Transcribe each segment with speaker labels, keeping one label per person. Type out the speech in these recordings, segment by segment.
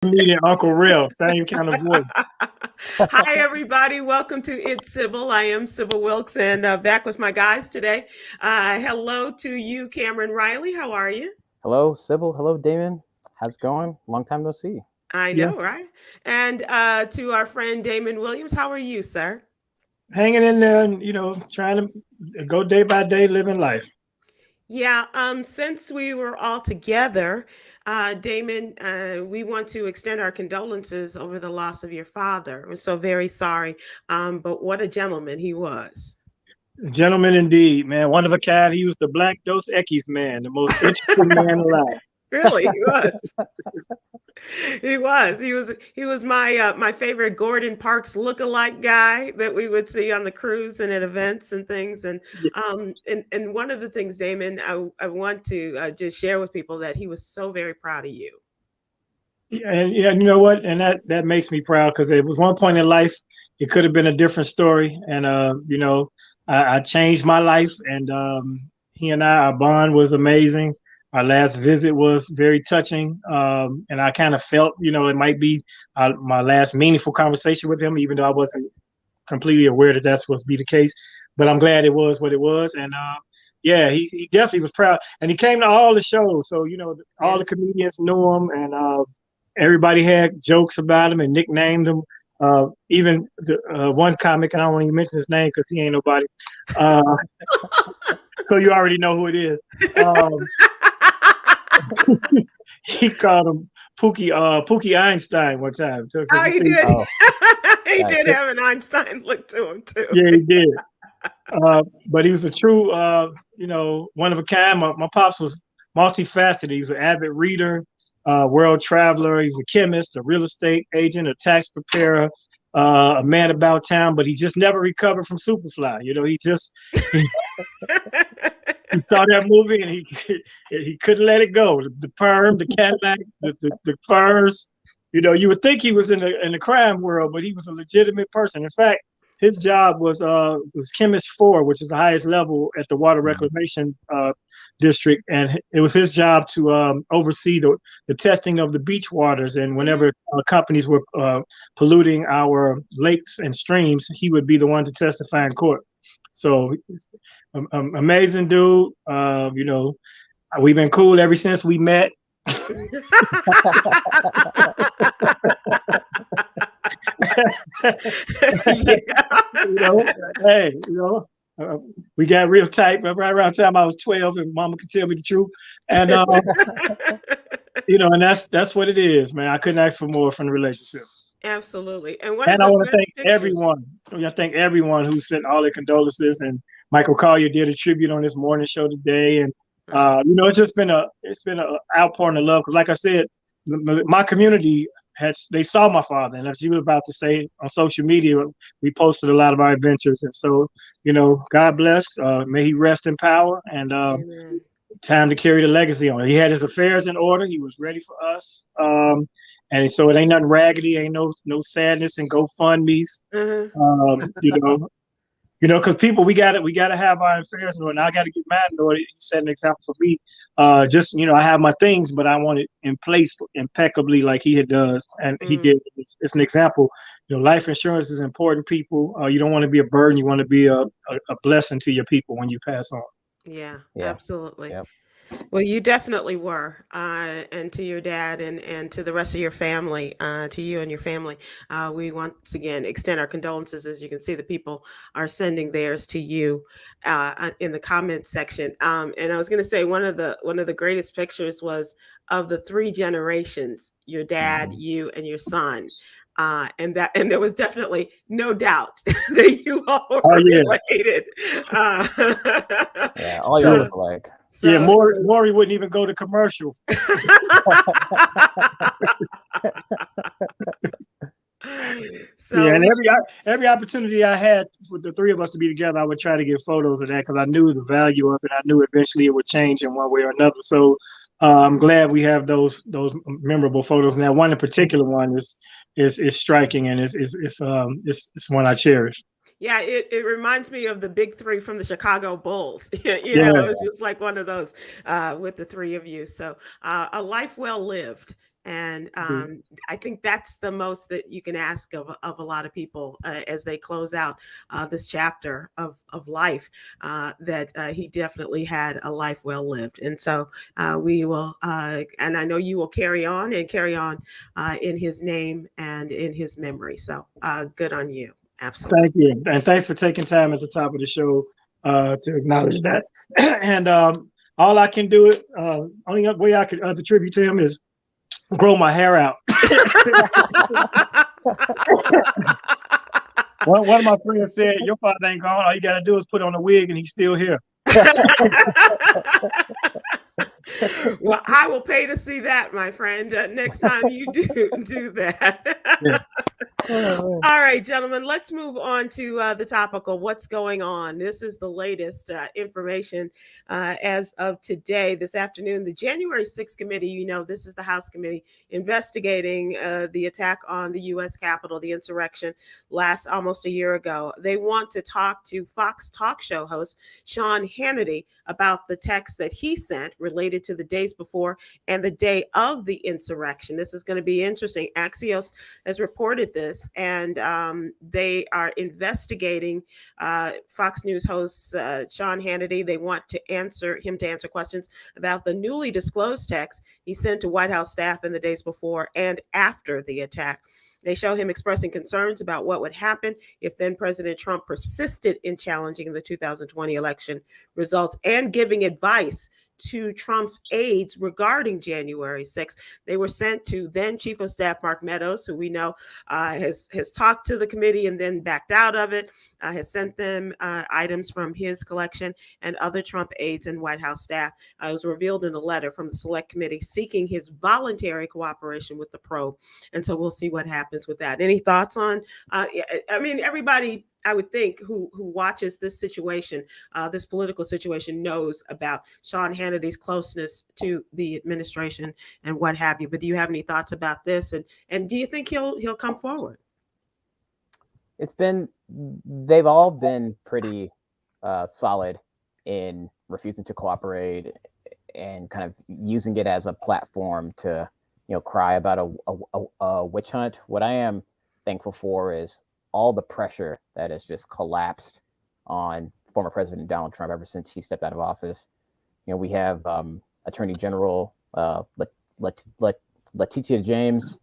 Speaker 1: Meeting Uncle Real, same kind of voice.
Speaker 2: Hi, everybody. Welcome to It's Sybil. I am Sybil Wilkes and back with my guys today. Hello to you, Cameron Riley. How are you?
Speaker 3: Hello, Sybil. Hello, Damon. How's it going? Long time no see.
Speaker 2: I
Speaker 1: Yeah,
Speaker 2: know, right? And to our friend Damon Williams. How are you, sir?
Speaker 1: hanging in there and trying to go day by day, living life.
Speaker 2: Yeah, since we were all together, Damon, we want to extend our condolences over the loss of your father. We're so very sorry. But what a gentleman he was.
Speaker 1: Gentleman indeed, man. One of a kind. He was the Black Dos Equis man, the most interesting man alive.
Speaker 2: Really, he was. He was. He was my favorite Gordon Parks lookalike guy that we would see on the cruise and at events and things. And one of the things, Damon, I want to just share with people that he was so very proud of you.
Speaker 1: Yeah, and yeah, you know what? And that makes me proud because it was one point in life it could have been a different story. And I changed my life, and he and our bond was amazing. Our last visit was very touching, and I kind of felt, it might be my last meaningful conversation with him, even though I wasn't completely aware that that's supposed to be the case. But I'm glad it was what it was, and yeah, he definitely was proud, and he came to all the shows, so all
Speaker 2: Yeah.
Speaker 1: the comedians knew him, and everybody had jokes about him and nicknamed him. Even the one comic, and I don't want to even mention his name because he ain't nobody. Uh, so you already know who it is. Um, he called him Pookie Einstein one time. So, 'cause
Speaker 2: Oh,
Speaker 1: he
Speaker 2: he
Speaker 1: said,
Speaker 2: did.
Speaker 3: Oh,
Speaker 2: He
Speaker 3: yeah.
Speaker 2: did have an Einstein look to him too.
Speaker 1: yeah, he did. But he was a true, one of a kind. My pops was multifaceted. He was an avid reader, world traveler. He was a chemist, a real estate agent, a tax preparer, a man about town. But he just never recovered from Superfly. He, he saw that movie and he couldn't let it go. The perm, the Cadillac, the furs. You would think he was in the crime world, but he was a legitimate person. In fact, his job was chemist four, which is the highest level at the water reclamation district, and it was his job to oversee the testing of the beach waters. And
Speaker 2: Mhm.
Speaker 1: whenever companies were polluting our lakes and streams, he would be the one to testify in court. So, amazing dude. We've been cool ever since we met.
Speaker 2: Yeah.
Speaker 1: you know, hey, uh, we got real tight right around the time I was 12, and Mama could tell me the truth. And and that's what it is, man. I couldn't ask for more from the relationship.
Speaker 2: Absolutely. And one of
Speaker 1: And I
Speaker 2: the
Speaker 1: want to
Speaker 2: best
Speaker 1: thank
Speaker 2: pictures.
Speaker 1: everyone. I thank everyone who sent all their condolences. And Michael Collier did a tribute on this morning show today. And
Speaker 2: Oh,
Speaker 1: it's just been a outpouring of love. Because, like I said, my community they saw my father, and as you were about to say on social media, we posted a lot of our adventures. And so, God bless. May he rest in power. And
Speaker 2: amen.
Speaker 1: time to carry the legacy on. He had his affairs in order. He was ready for us. And so it ain't nothing raggedy. Ain't no sadness and GoFundMe's.
Speaker 2: Uh-huh.
Speaker 1: Um, you know, because people we gotta have our affairs in order. And I got to get mine in order. He set an example for me. Just I have my things, but I want it in place impeccably, like he does, and he
Speaker 2: Mm,
Speaker 1: did. It's an example. Life insurance is important. People, you don't want to be a burden. You want to be a blessing to your people when you pass on.
Speaker 2: yeah,
Speaker 3: Yeah.
Speaker 2: absolutely.
Speaker 3: Yep.
Speaker 2: Well, you definitely were, and to your dad and to the rest of your family, to you and your family, we once again extend our condolences. As you can see, the people are sending theirs to you in the comments section. And I was going to say one of the greatest pictures was of the three generations: your dad,
Speaker 3: Mhm.
Speaker 2: you, and your son. And there was definitely no doubt that you all
Speaker 1: Oh
Speaker 2: were
Speaker 1: yeah,
Speaker 2: related. Uh,
Speaker 3: Yeah. All you
Speaker 1: yeah,
Speaker 3: look
Speaker 2: so
Speaker 3: alike.
Speaker 1: yeah.
Speaker 2: so
Speaker 1: Maury wouldn't even go to commercial. Yeah,
Speaker 2: so
Speaker 1: and
Speaker 2: we
Speaker 1: every opportunity I had for the three of us to be together, I would try to get photos of that because I knew the value of it. I knew eventually it would change in one way or another. So I'm glad we have those memorable photos. Now, one in particular one is striking, and it's one I cherish.
Speaker 2: yeah, it reminds me of the big three from the Chicago Bulls.
Speaker 1: Yeah,
Speaker 2: It's just like one of those with the three of you. So a life well lived. And I think that's the most that you can ask of a lot of people as they close out this chapter of life, that he definitely had a life well lived. And so we will, and I know you will carry on in his name and in his memory. So good on you. Absolutely.
Speaker 1: Thank you. And thanks for taking time at the top of the show to acknowledge that. And all I can do, only way I could attribute to him is grow my hair out. One of my friends said, "Your father ain't gone. All you got to do is put on a wig and he's still here."
Speaker 2: Well, I will pay to see that, my friend, next time you do that.
Speaker 1: Yeah.
Speaker 2: All right, gentlemen, let's move on to the topical. What's going on? This is the latest information as of today, this afternoon. The January 6th committee, this is the House committee investigating the attack on the U.S. Capitol, the insurrection last almost a year ago. They want to talk to Fox talk show host Sean Hannity about the text that he sent related to the days before and the day of the insurrection. This is going to be interesting. Axios has reported this, and they are investigating Fox News host Sean Hannity. They want him to answer questions about the newly disclosed text he sent to White House staff in the days before and after the attack. They show him expressing concerns about what would happen if then President Trump persisted in challenging the 2020 election results and giving advice to Trump's aides regarding January 6th. They were sent to then Chief of Staff Mark Meadows, who we know has talked to the committee and then backed out of it, has sent them items from his collection, and other Trump aides and White House staff. It was revealed in a letter from the Select Committee seeking his voluntary cooperation with the probe. And so we'll see what happens with that. Any thoughts on, everybody, I would think, who watches this situation, this political situation, knows about Sean Hannity's closeness to the administration and what have you. But do you have any thoughts about this? And do you think he'll come forward?
Speaker 3: They've all been pretty solid in refusing to cooperate and kind of using it as a platform to, cry about a witch hunt. What I am thankful for is all the pressure that has just collapsed on former President Donald Trump ever since he stepped out of office. We have Attorney General Letitia James,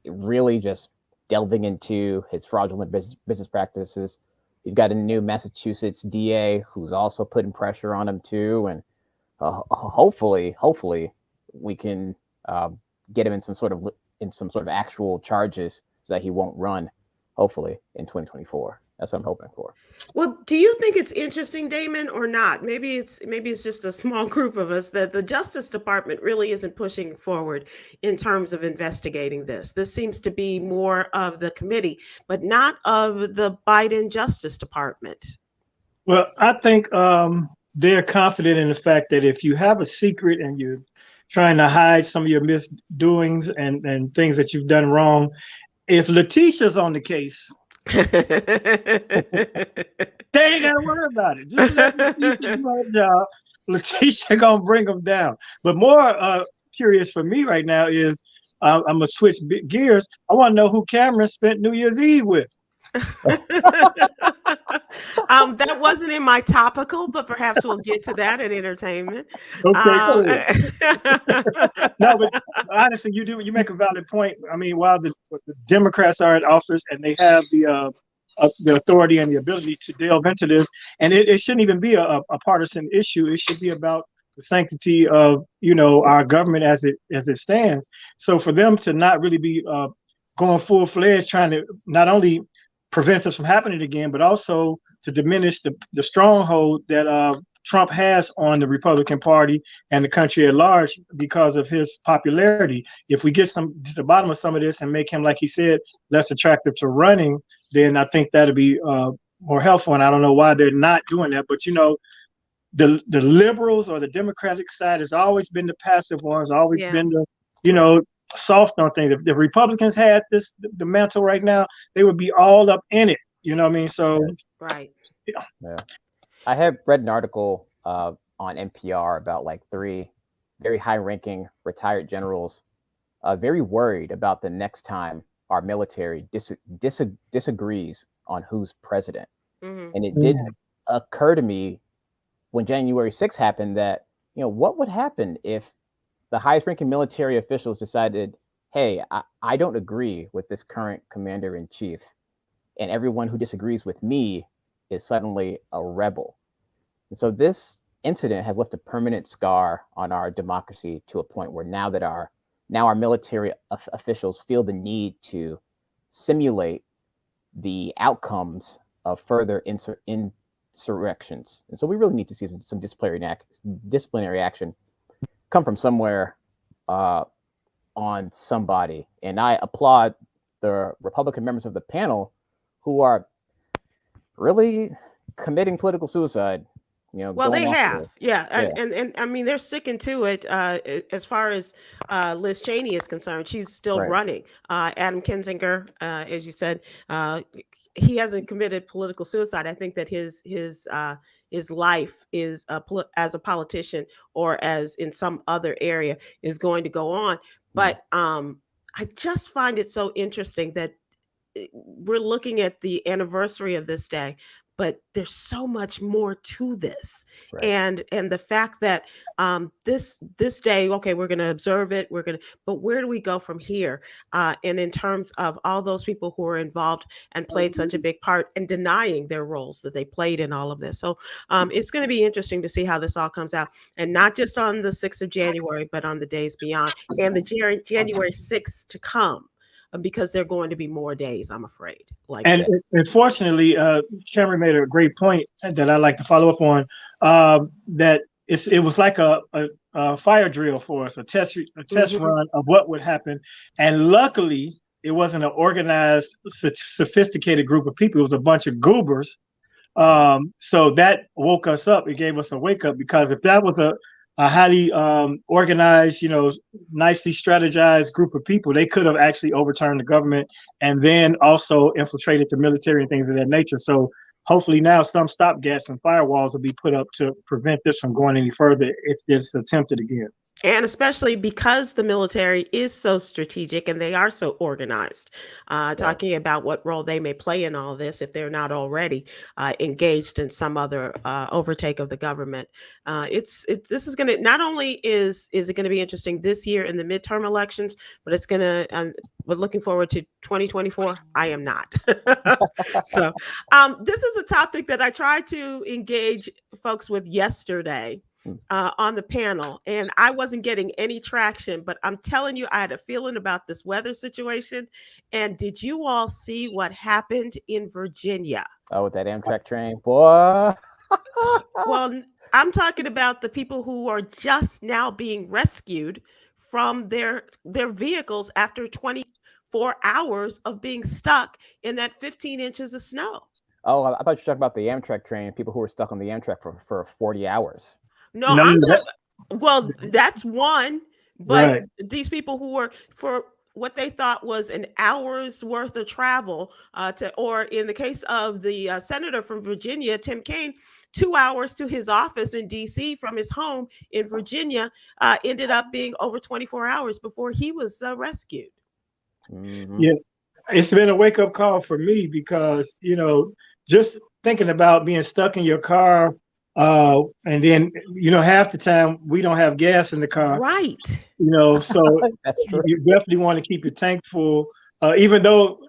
Speaker 3: really just delving into his fraudulent business practices. You've got a new Massachusetts DA who's also putting pressure on him too, and hopefully we can get him in some sort of actual charges so that he won't run. Hopefully in 2024. That's what I'm hoping for.
Speaker 2: Well, do you think it's interesting, Damon, or not? Maybe it's just a small group of us that the Justice Department really isn't pushing forward in terms of investigating this. This seems to be more of the committee, but not of the Biden Justice Department.
Speaker 1: Well, I think they're confident in the fact that if you have a secret and you're trying to hide some of your misdoings and things that you've done wrong, if Letitia's on the case, they ain't got to worry about it. Just let Letitia do her job. Letitia gonna bring them down. But more curious for me right now is I'm gonna switch gears. I want to know who Khameron spent New Year's Eve with.
Speaker 2: That wasn't in my topical, but perhaps we'll get to that in entertainment.
Speaker 1: Okay. No, but honestly, you make a valid point. I mean, while the Democrats are in office and they have the authority and the ability to delve into this, and it shouldn't even be a partisan issue. It should be about the sanctity of our government as it stands. So for them to not really be going full-fledged, trying to not only prevent this from happening again, but also to diminish the stronghold that Trump has on the Republican Party and the country at large because of his popularity. If we get to the bottom of some of this and make him, like he said, less attractive to running, then I think that'd be more helpful. And I don't know why they're not doing that, but the liberals or the Democratic side has always been the passive ones, always been the soft on things. If the Republicans had the mantle right now, they would be all up in it. You know what I mean? So
Speaker 2: right.
Speaker 3: Yeah. I have read an article on NPR about 3 very high-ranking retired generals very worried about the next time our military disagrees on who's president.
Speaker 2: Mhm.
Speaker 3: And it did occur to me when January 6th happened that, what would happen if the highest ranking military officials decided, hey, I don't agree with this current commander in chief, and everyone who disagrees with me is suddenly a rebel. And so this incident has left a permanent scar on our democracy to a point where now our military officials feel the need to simulate the outcomes of further insurrections. And so we really need to see some disciplinary action come from somewhere on somebody. And I applaud the Republican members of the panel who are really committing political suicide.
Speaker 2: Well, they have, yeah.
Speaker 3: Yeah.
Speaker 2: And I mean, they're sticking to it. As far as Liz Cheney is concerned, she's still
Speaker 3: Right.
Speaker 2: running. Adam Kinzinger, as you said, he hasn't committed political suicide. I think that his life is as a politician or as in some other area is going to go on. But I just find it so interesting that we're looking at the anniversary of this day, but there's so much more to this.
Speaker 3: Right.
Speaker 2: And the fact that this day, okay, we're going to observe it, but where do we go from here? And in terms of all those people who are involved and played such a big part in denying their roles that they played in all of this. So it's going to be interesting to see how this all comes out, and not just on the 6th of January, but on the days beyond and the January 6th to come. Because there are going to be more days, I'm afraid.
Speaker 1: Fortunately, Khameron made a great point that I'd like to follow up on. That it was like a fire drill for us, a test run of what would happen, and luckily it wasn't an organized, sophisticated group of people. It was a bunch of goobers. So that woke us up. It gave us a wake up, because if that was a highly organized, nicely strategized group of people, they could have actually overturned the government and then also infiltrated the military and things of that nature. So hopefully now some stopgaps and firewalls will be put up to prevent this from going any further if it's attempted again.
Speaker 2: And especially because the military is so strategic and they are so organized, talking about what role they may play in all this if they're not already engaged in some other overtake of the government. This is going to, not only is it going to be interesting this year in the midterm elections, but it's going to, we're looking forward to 2024. I am not. So this is a topic that I tried to engage folks with yesterday on the panel, and I wasn't getting any traction, but I'm telling you, I had a feeling about this weather situation. And did you all see what happened in Virginia?
Speaker 3: Oh, with that Amtrak train, boy.
Speaker 2: Well, I'm talking about the people who are just now being rescued from their vehicles after 24 hours of being stuck in that 15 inches of snow.
Speaker 3: Oh, I thought you were talking about the Amtrak train, people who were stuck on the Amtrak for 40 hours.
Speaker 2: No, well, that's one, but right. These people who were for what they thought was an hour's worth of travel or in the case of the senator from Virginia, Tim Kaine, 2 hours to his office in DC from his home in Virginia, ended up being over 24 hours before he was rescued.
Speaker 1: Mm-hmm. Yeah, it's been a wake-up call for me because, just thinking about being stuck in your car, and then, half the time we don't have gas in the car.
Speaker 2: Right.
Speaker 1: So you definitely want to keep your tank full. Even though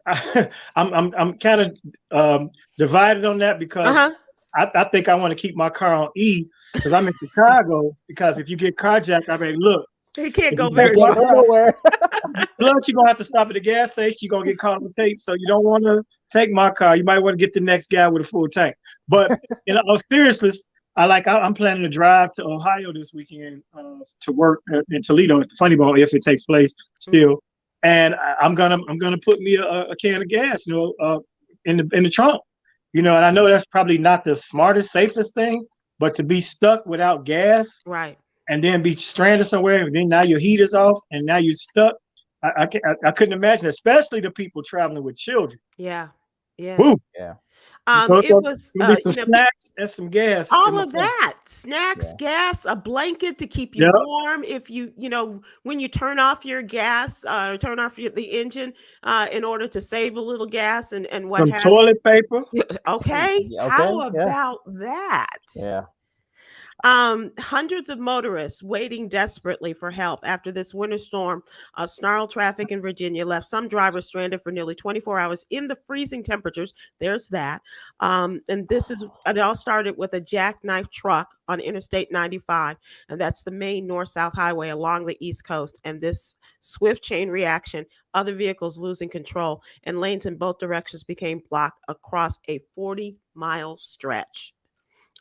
Speaker 1: I'm kind of divided on that because I think I want to keep my car on E because I'm in Chicago. Because if you get carjacked, I mean, look.
Speaker 2: He can't go very nowhere.
Speaker 1: Plus, you're going to have to stop at the gas station. You're going to get caught on tape. So you don't want to take my car. You might want to get the next guy with a full tank. But in all seriousness, I'm planning to drive to Ohio this weekend to work in Toledo at the Funny Bone if it takes place still. And I'm gonna put me a can of gas, in the trunk. And I know that's probably not the smartest, safest thing, but to be stuck without gas,
Speaker 2: right,
Speaker 1: and then be stranded somewhere, and then now your heat is off, and now you're stuck. I couldn't imagine, especially the people traveling with children.
Speaker 2: Yeah.
Speaker 1: Woo.
Speaker 3: Yeah.
Speaker 2: It was,
Speaker 1: some snacks and some gas.
Speaker 2: all of that, snacks, gas, a blanket to keep you warm. If when you turn off your gas, turn off the engine, in order to save a little gas and what
Speaker 1: some toilet paper.
Speaker 2: Okay. How about that?
Speaker 3: Yeah.
Speaker 2: Hundreds of motorists waiting desperately for help after this winter storm snarled traffic in Virginia, left some drivers stranded for nearly 24 hours in the freezing temperatures. There's that. And it all started with a jackknife truck on Interstate 95. And that's the main north-south highway along the East Coast. And this swift chain reaction, other vehicles losing control, and lanes in both directions became blocked across a 40-mile stretch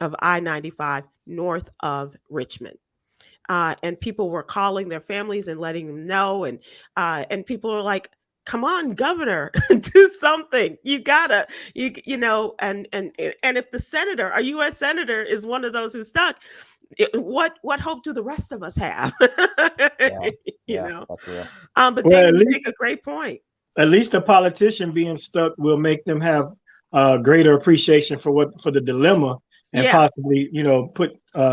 Speaker 2: of I-95 north of Richmond. And people were calling their families and letting them know. And people are like, come on, governor, do something. You gotta, and if the senator, a U.S. senator, is one of those who's stuck, what hope do the rest of us have?
Speaker 3: Yeah,
Speaker 2: but David, you make a great point.
Speaker 1: At least a politician being stuck will make them have greater appreciation for the dilemma and possibly, put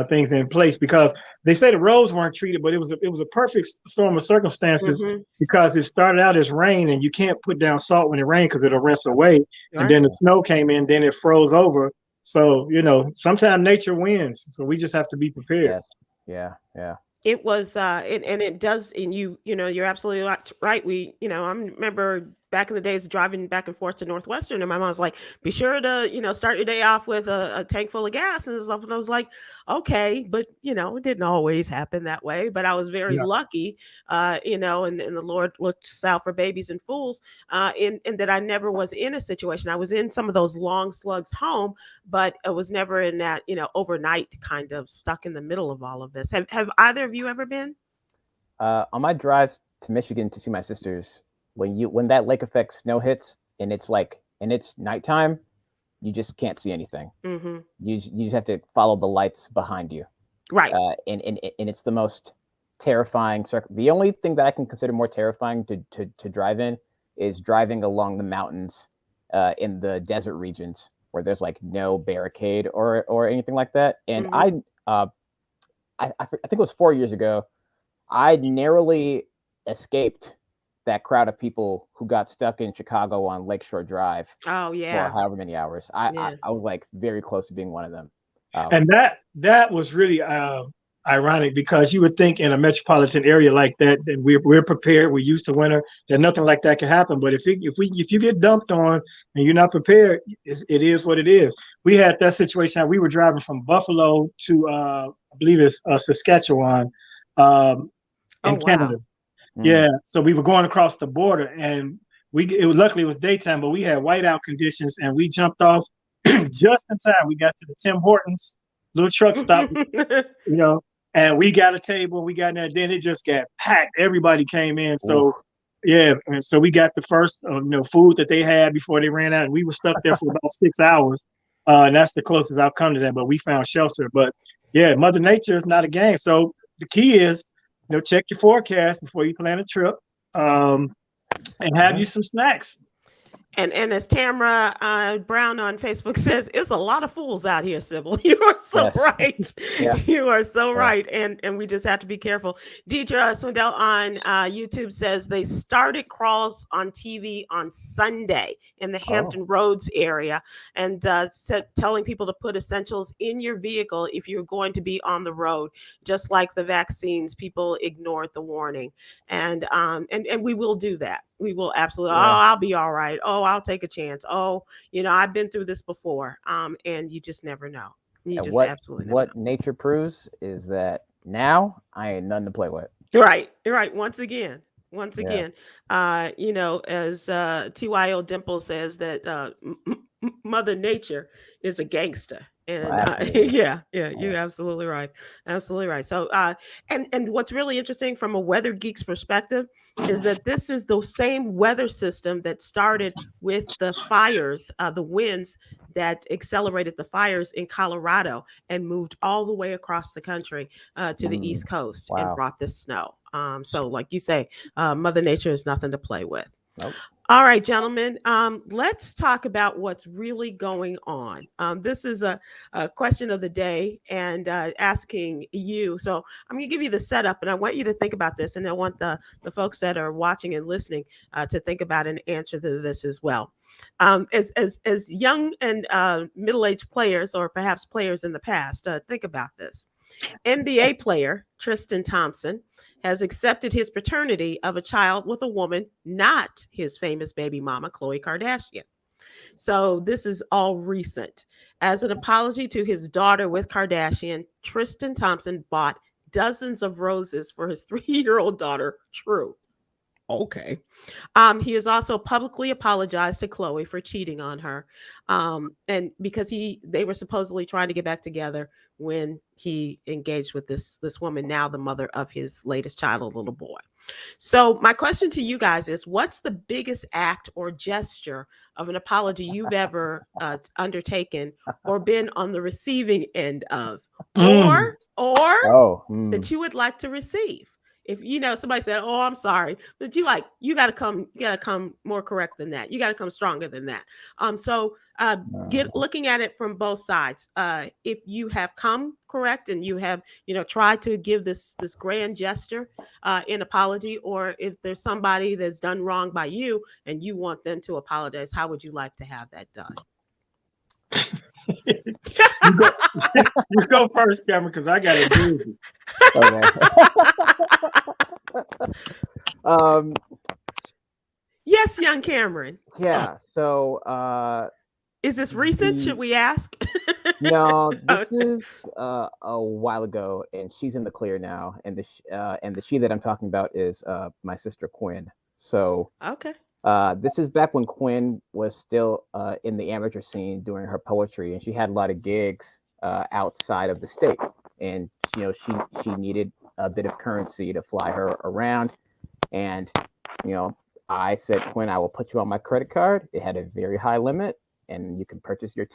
Speaker 1: things in place, because they say the roads weren't treated, but it was a perfect storm of circumstances because it started out as rain, and you can't put down salt when it rains because it'll rinse away. Right. And then the snow came in, then it froze over. So, sometimes nature wins. So we just have to be prepared.
Speaker 3: Yes. Yeah.
Speaker 2: It was, and it does, and you're absolutely right. I remember back in the days driving back and forth to Northwestern, and my mom was like, be sure to, start your day off with a tank full of gas and stuff. And I was like, okay, but, it didn't always happen that way. But I was very lucky, and the Lord looks out for babies and fools, in that I never was in a situation. I was in some of those long slugs home, but it was never in that, overnight kind of stuck in the middle of all of this. Have either of you ever been?
Speaker 3: On my drives to Michigan to see my sisters, when that lake effect snow hits and it's nighttime, you just can't see anything.
Speaker 2: Mm-hmm.
Speaker 3: You just have to follow the lights behind you.
Speaker 2: Right.
Speaker 3: And it's the most terrifying circle. The only thing that I can consider more terrifying to drive in is driving along the mountains in the desert regions where there's like no barricade or anything like that. And I think it was 4 years ago, I narrowly escaped that crowd of people who got stuck in Chicago on Lakeshore Drive.
Speaker 2: Oh yeah,
Speaker 3: for however many hours. I was like very close to being one of them.
Speaker 1: And that was really ironic, because you would think in a metropolitan area like that, and we're prepared, we're used to winter, that nothing like that can happen. But if you get dumped on and you're not prepared, it is what it is. We had that situation. We were driving from Buffalo to I believe it's Saskatchewan, in Canada. Yeah, so we were going across the border, and luckily it was daytime, but we had whiteout conditions, and we jumped off just in time. We got to the Tim Hortons little truck stop, and we got a table. We got in there. Then it just got packed. Everybody came in. So and so we got the first food that they had before they ran out, and we were stuck there for about 6 hours. And that's the closest I've come to that. But we found shelter. But yeah, Mother Nature is not a game. So the key is, check your forecast before you plan a trip, and have you some snacks.
Speaker 2: And as Tamara Brown on Facebook says, it's a lot of fools out here, Sybil. You are so right. Yeah. You are so right. And we just have to be careful. Deidre Swindell on YouTube says they started crawls on TV on Sunday in the Hampton Roads area, and telling people to put essentials in your vehicle if you're going to be on the road. Just like the vaccines, people ignored the warning. And we will do that. We will absolutely. Yeah. Oh, I'll be all right. Oh, I'll take a chance. Oh, I've been through this before. And you just never know. You just absolutely never know.
Speaker 3: What nature proves is that now I ain't nothing to play with.
Speaker 2: Right. Once again. As TYO Dimple says that Mother Nature is a gangster. And you're absolutely right. Absolutely right. So, and what's really interesting from a weather geek's perspective is that this is the same weather system that started with the fires, the winds that accelerated the fires in Colorado and moved all the way across the country to the East Coast and brought this snow. So like you say, Mother Nature is nothing to play with.
Speaker 3: Nope.
Speaker 2: All right, gentlemen, let's talk about what's really going on. This is a question of the day and asking you. So I'm going to give you the setup, and I want you to think about this, and I want the folks that are watching and listening to think about an answer to this as well. As young and middle-aged players, or perhaps players in the past, think about this. NBA player Tristan Thompson has accepted his paternity of a child with a woman not his famous baby mama, Khloe Kardashian. So this is all recent. As an apology to his daughter with Kardashian, Tristan Thompson bought dozens of roses for his 3-year-old daughter, True. Okay. He has also publicly apologized to Khloe for cheating on her, and because they were supposedly trying to get back together when he engaged with this woman, now the mother of his latest child, a little boy. So my question to you guys is, what's the biggest act or gesture of an apology you've ever undertaken or been on the receiving end of, or that you would like to receive? If somebody said, "Oh, I'm sorry," but you got to come more correct than that. You got to come stronger than that. So looking at it from both sides. If you have come correct and you have tried to give this grand gesture in apology, or if there's somebody that's done wrong by you and you want them to apologize, how would you like to have that done?
Speaker 1: You go first, Cameron, because I got to do
Speaker 3: it.
Speaker 2: Yes, young Khameron.
Speaker 3: Yeah. So,
Speaker 2: is this recent? Should we ask?
Speaker 3: No, this is a while ago, and she's in the clear now. And the she that I'm talking about is my sister Quinn. So,
Speaker 2: okay.
Speaker 3: This is back when Quinn was still in the amateur scene doing her poetry, and she had a lot of gigs outside of the state. And she needed a bit of currency to fly her around. And I said, Quinn, I will put you on my credit card. It had a very high limit, and you can purchase your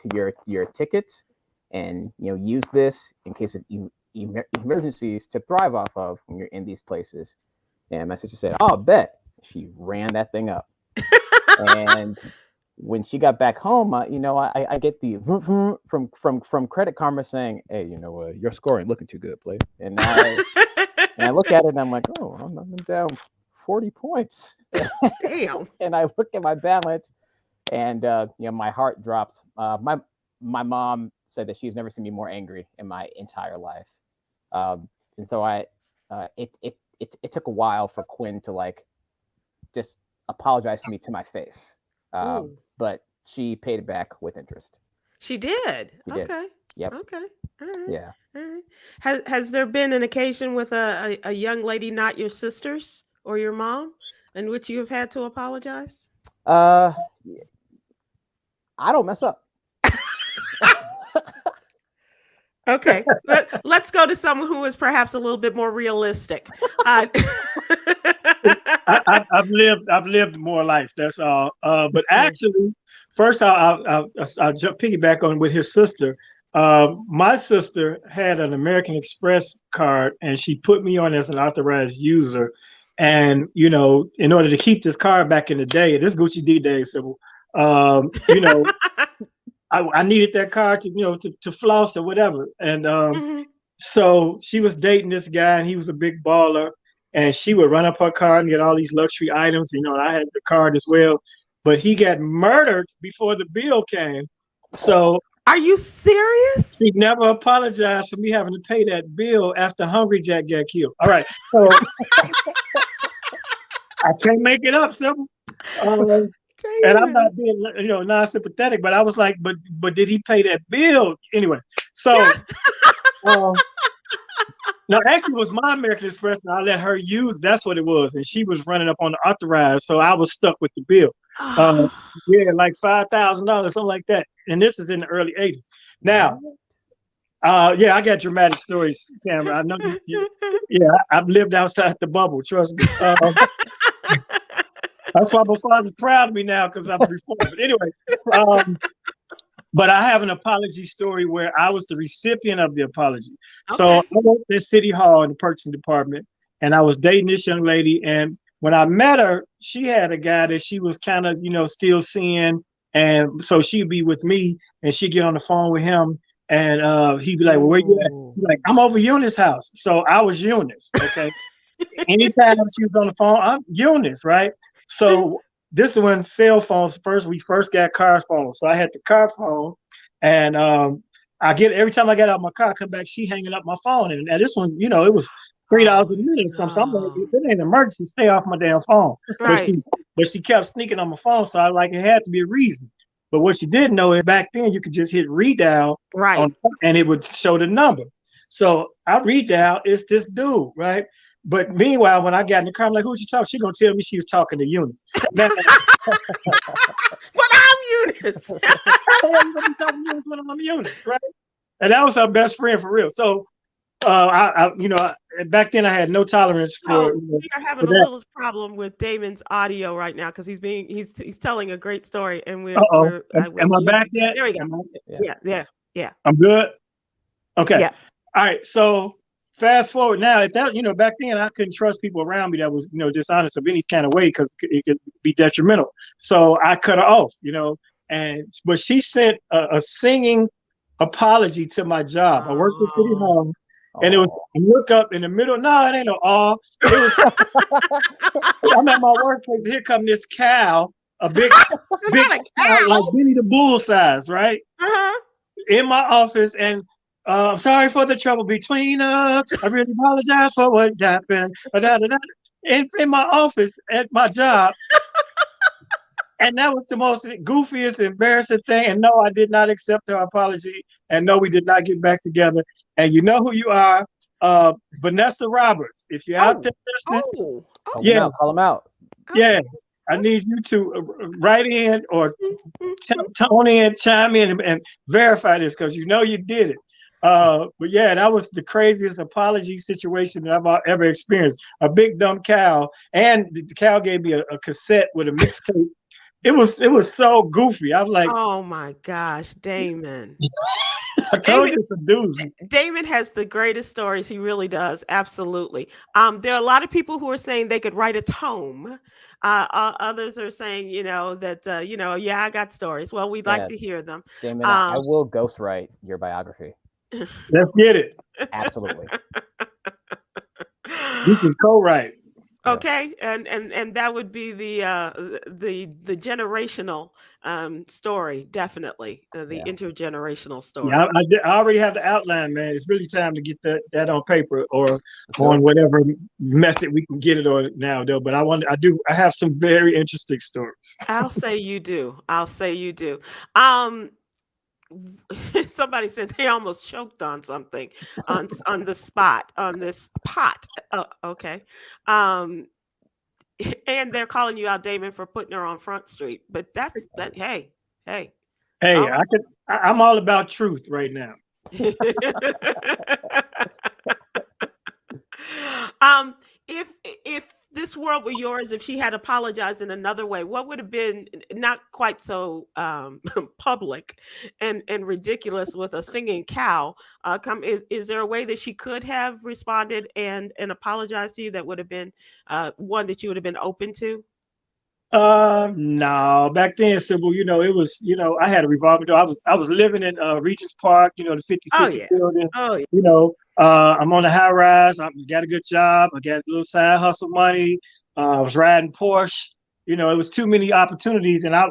Speaker 3: tickets, and use this in case of emergencies to thrive off of when you're in these places. And my sister said, "Oh, bet." She ran that thing up. And when she got back home, I get the from Credit Karma saying, "Hey, your score ain't looking too good, player." And I look at it and I'm like, "Oh, I'm down 40 points."
Speaker 2: Damn.
Speaker 3: And I look at my balance, and my heart drops. My mom said that she's never seen me more angry in my entire life, and so it took a while for Quinn to just apologize to me to my face, but she paid it back with interest.
Speaker 2: She did.
Speaker 3: She
Speaker 2: okay.
Speaker 3: Did. Yep.
Speaker 2: Okay. All right.
Speaker 3: Yeah.
Speaker 2: All right. Has there been an occasion with a young lady, not your sisters or your mom, in which you have had to apologize?
Speaker 3: I don't mess up.
Speaker 2: Okay, let's go to someone who is perhaps a little bit more realistic.
Speaker 1: I've lived more life. That's all. But actually, first I'll piggyback on with his sister. My sister had an American Express card, and she put me on as an authorized user. And in order to keep this card back in the day, this Gucci D days, so I needed that card to floss or whatever. And so she was dating this guy, and he was a big baller. And she would run up her card and get all these luxury items. And I had the card as well. But he got murdered before the bill came. So
Speaker 2: are you serious?
Speaker 1: She never apologized for me having to pay that bill after Hungry Jack got killed. All right. So I can't make it up, Sybil. And I'm not being, non-sympathetic, but I was like, but did he pay that bill anyway? So, no, actually, it was my American Express, and I let her use. That's what it was, and she was running up on the authorized, so I was stuck with the bill. Yeah, like $5,000, something like that. And this is in the early '80s. Now, yeah, I got dramatic stories, Cameron. I know. I've lived outside the bubble. Trust me. That's why my father's proud of me now, because I'm reformed. But anyway, but I have an apology story where I was the recipient of the apology. Okay. So I worked at City Hall in the purchasing department, and I was dating this young lady, and when I met her, she had a guy that she was kind of, still seeing. And so she'd be with me and she'd get on the phone with him and he'd be like, well, where you at? She's like, I'm over Eunice's house. So I was Eunice, okay? Anytime she was on the phone, I'm Eunice, right? So this is when cell phones we first got car phones. So I had the car phone and every time I got out of my car, I come back, she hanging up my phone. And this one, it was $3 a minute or something. So I'm like, if it ain't an emergency, stay off my damn phone.
Speaker 2: Right.
Speaker 1: But she kept sneaking on my phone. So it had to be a reason. But what she didn't know is back then you could just hit redial
Speaker 2: right.
Speaker 1: and it would show the number. So I redial, it's this dude, right? But meanwhile, when I got in the car, I'm like, who'd you talk? She gonna tell me she was talking to Eunice.
Speaker 2: But I'm Eunice.
Speaker 1: I'm gonna be talking to Eunice when I'm Eunice, right? And that was her best friend for real. So back then I had no tolerance for.
Speaker 2: We are having a little problem with Damon's audio right now because he's telling a great story, and we're.
Speaker 1: Am I back yet?
Speaker 2: There we go. Yeah.
Speaker 1: I'm good. Okay.
Speaker 2: Yeah.
Speaker 1: All right. So fast forward now. At that, back then I couldn't trust people around me that was, dishonest of any kind of way because it could be detrimental. So I cut her off, but she sent a singing apology to my job. I worked at City Hall. And it was, look up in the middle. No, it ain't no all. It was, I'm at my workplace. Here come this cow, a big cow, like Benny the Bull size, right? In my office. And I'm sorry for the trouble between us. I really apologize for what happened. In my office at my job. And that was the most goofiest, embarrassing thing. And no, I did not accept her apology. And no, we did not get back together. And you know who you are, Vanessa Roberts. If you're out there listening,
Speaker 3: call them out.
Speaker 1: Yes, I need you to write in or tone in, chime in, and verify this because you did it. But yeah, that was the craziest apology situation that I've ever experienced. A big dumb cow, and the cow gave me a cassette with a mixtape. It was so goofy. I was like,
Speaker 2: oh my gosh, Damon.
Speaker 1: I told you it's a doozy.
Speaker 2: Damon has the greatest stories. He really does. Absolutely. There are a lot of people who are saying they could write a tome. Others are saying, that, I got stories. Well, we'd like to hear them.
Speaker 3: Damon, I will ghostwrite your biography.
Speaker 1: Let's get it.
Speaker 3: Absolutely.
Speaker 1: You can co-write.
Speaker 2: Okay, and that would be the generational story, definitely the intergenerational story.
Speaker 1: Yeah, I already have the outline, man. It's really time to get that on paper or on whatever method we can get it on now, though. But I have some very interesting stories.
Speaker 2: I'll say you do. Somebody said they almost choked on something on the spot on this pot. Okay. And they're calling you out, Damon, for putting her on Front Street. But that's that. Hey.
Speaker 1: I'm all about truth right now.
Speaker 2: If this world were yours, if she had apologized in another way, what would have been not quite so public and ridiculous with a singing cow? Is there a way that she could have responded and apologized to you that would have been one that you would have been open to?
Speaker 1: No, back then, Sybil, it was, I had a revolving door. I was living in Regents Park, the 50/50 building.
Speaker 2: Oh, yeah.
Speaker 1: I'm on a high rise. I got a good job. I got a little side hustle money. I was riding Porsche. It was too many opportunities, and I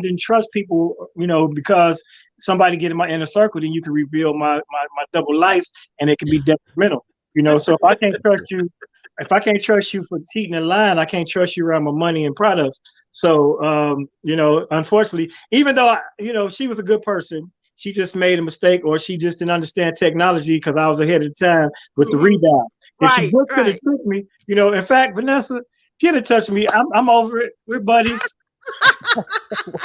Speaker 1: didn't trust people. Because somebody get in my inner circle, then you can reveal my double life, and it can be detrimental. So if I can't trust you for cheating in line, I can't trust you around my money and products. So unfortunately, even though she was a good person. She just made a mistake, or she just didn't understand technology because I was ahead of the time with the redial. And she just could have tricked me. In fact, Vanessa, get in touch with me. I'm over it. We're buddies.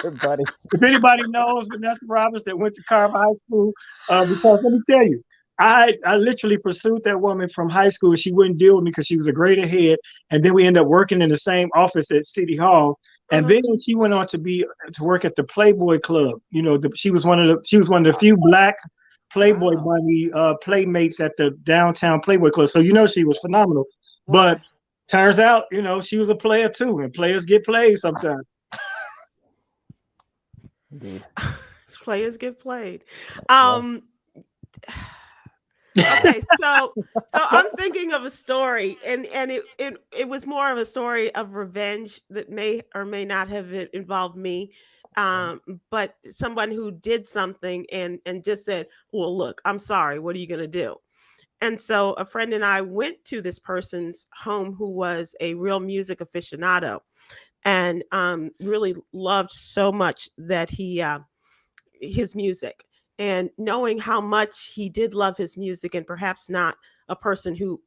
Speaker 3: We're buddies.
Speaker 1: If anybody knows Vanessa Roberts that went to Carver High School, because let me tell you, I literally pursued that woman from high school. She wouldn't deal with me because she was a grade ahead. And then we ended up working in the same office at City Hall. And then she went on to work at the Playboy Club. She was one of the few Black Playboy Bunny playmates at the downtown Playboy Club. So she was phenomenal. But turns out, she was a player too, and players get played sometimes.
Speaker 3: Indeed.
Speaker 2: Players get played. Okay, so I'm thinking of a story, and it was more of a story of revenge that may or may not have involved me, but someone who did something and just said, "Well, look, I'm sorry. What are you going to do?" And so a friend and I went to this person's home who was a real music aficionado, and really loved so much that his music. And knowing how much he did love his music, and perhaps not a person who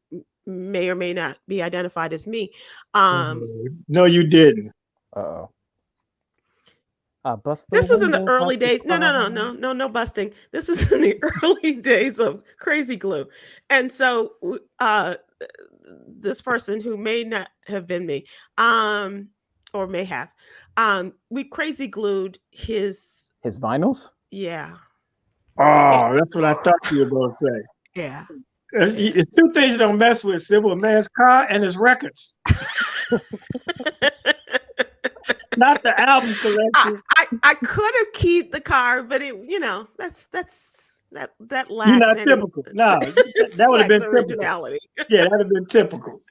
Speaker 2: may or may not be identified as me.
Speaker 1: No, you didn't.
Speaker 3: Uh-oh.
Speaker 2: This is in the early days. No busting. This is in the early days of Crazy Glue. And so this person who may not have been me, or may have, we crazy glued his
Speaker 3: vinyls.
Speaker 2: Yeah.
Speaker 1: Oh, that's what I thought you were going to say.
Speaker 2: Yeah.
Speaker 1: It's two things you don't mess with, Sybil: a man's car and his records. Not the album collection.
Speaker 2: I could have keyed the car, but that lacks.
Speaker 1: You're not typical. No, that would have been
Speaker 2: originality.
Speaker 1: Typical. Yeah, that would have been typical.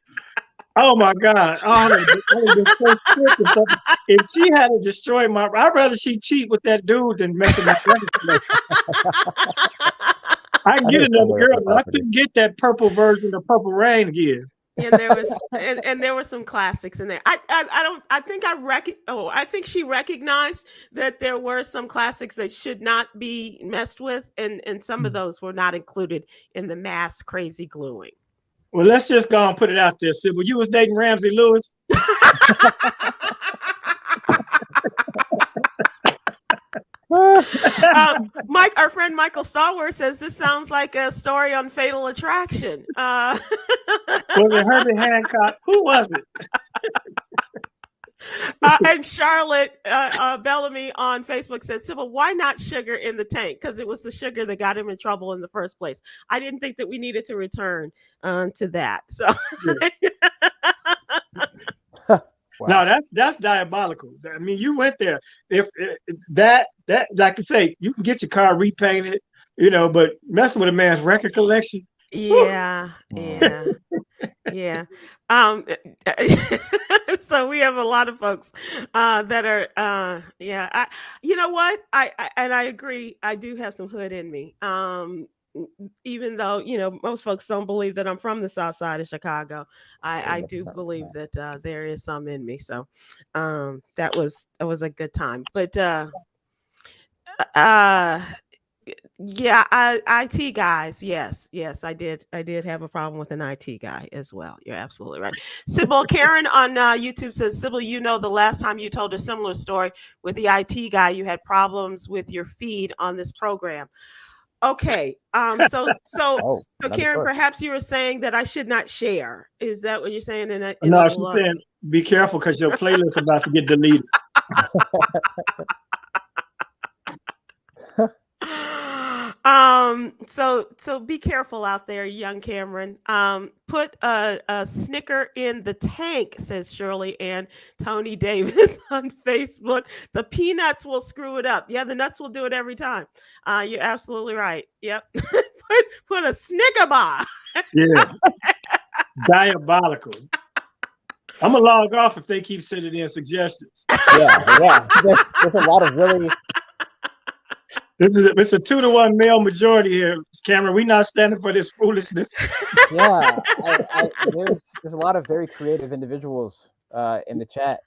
Speaker 1: Oh my God! Oh, that would have been so sick. If she had to destroy I'd rather she cheat with that dude than mess with my record collection. I can get another girl, but I couldn't get that purple version of Purple Rain again.
Speaker 2: And there was and there were some classics in there. I think she recognized that there were some classics that should not be messed with, and some of those were not included in the mass crazy gluing.
Speaker 1: Well, let's just go and put it out there, Sybil. You was dating Ramsey Lewis.
Speaker 2: Mike, our friend Michael Starwer says this sounds like a story on Fatal Attraction.
Speaker 1: Was it Herbie Hancock? Who was it?
Speaker 2: And Charlotte Bellamy on Facebook said, "Sybil, why not sugar in the tank? Because it was the sugar that got him in trouble in the first place." I didn't think that we needed to return to that. So.
Speaker 1: Wow. No, that's diabolical. I mean, you went there. If that like I say, you can get your car repainted, but messing with a man's record collection.
Speaker 2: Yeah. So we have a lot of folks that are you know what? I agree. I do have some hood in me. Even though most folks don't believe that I'm from the South Side of Chicago, I do believe that there is some in me. So that was a good time. But IT guys, yes, I did have a problem with an IT guy as well. You're absolutely right. Sybil Karen on YouTube says, "Sybil, the last time you told a similar story with the IT guy, you had problems with your feed on this program." Okay. So Karen, perhaps you were saying that I should not share. Is that what you're saying?
Speaker 1: No, she's saying be careful because your playlist is about to get deleted.
Speaker 2: So be careful out there, young Khameron. Put a Snicker in the tank, says Shirley and Tony Davis on Facebook. The peanuts will screw it up. Yeah, the nuts will do it every time. You're absolutely right. Yep. put a Snicker bar.
Speaker 1: Yeah. Diabolical. I'm gonna log off if they keep sending in suggestions.
Speaker 3: Yeah. There's a lot of really.
Speaker 1: It's a 2-to-1 male majority here, Khameron. We're not standing for this foolishness.
Speaker 3: Yeah, there's a lot of very creative individuals in the chat.